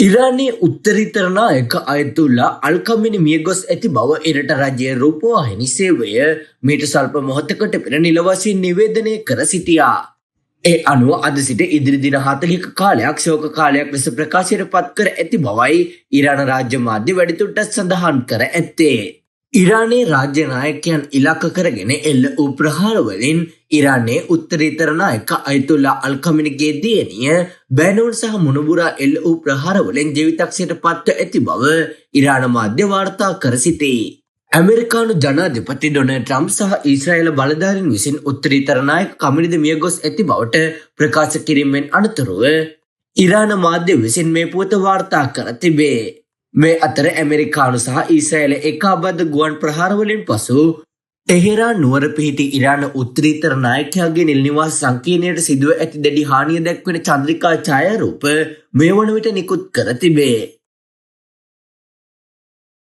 ඉරානයේ උත්තරීතර නායක අයතුල්ලා අල් කමෙනි මියගොස් ඇති බව එරට රජයේ රූපවාහිනී සේවය මීට සල්ප මොහොතකට පෙර නිල වශයෙන් නිවේදනය කර සිටියා. ඒ අනුව අද සිට ඉදිරි දින 40ක කාලයක් ශෝක කාලයක් ලෙස ප්‍රකාශයට පත් කර ඇති බවයි ඉරාන රාජ්‍ය මාධ්‍ය වැඩිදුරටත් සඳහන් කර ඇත්තේ. ඉරානයේ රාජ්‍ය නායකයන් ඉලක්ක කරගෙන එල්ල වූ ප්‍රහාර වලින් ඉරානයේ උත්තරීතර නායක අයතුල්ලා අල් කමෙනිගේ දියණිය බෑනෝන් සහ මුණුබුරා එල්ල වූ ප්‍රහාර වලින් ජීවිතක්ෂයට පත්ව ඇති බව ඉරාන මාධ්‍ය වාර්තා කර සිටී. ඇමරිකානු ජනාධිපති ඩොනල්ඩ් ට්‍රම්ප් සහ ඊශ්‍රායල බලධාරීන් විසින් උත්තරීතර නායක කමෙනිද මියගොස් ඇති බවට ප්‍රකාශ කිරීමෙන් අනතුරුව ඉරාන මාධ්‍ය විසින් මේ පුවත වාර්තා කර තිබේ. මේ අතර ඇමරිකානු සහ ඊශ්‍රායල ඒකාබද්ධ ගුවන් ප්‍රහාරවලින් පසු ටෙහෙරාන් නුවර පිහිටි ඉරාන උත්තරීතර නායකයාගේ නිල නිවාස සංකීර්ණයට සිදුව ඇති දැඩි හානිය දැක්වෙන චන්ද්‍රිකා ඡායාරූප මේ වන විට නිකුත් කර තිබේ.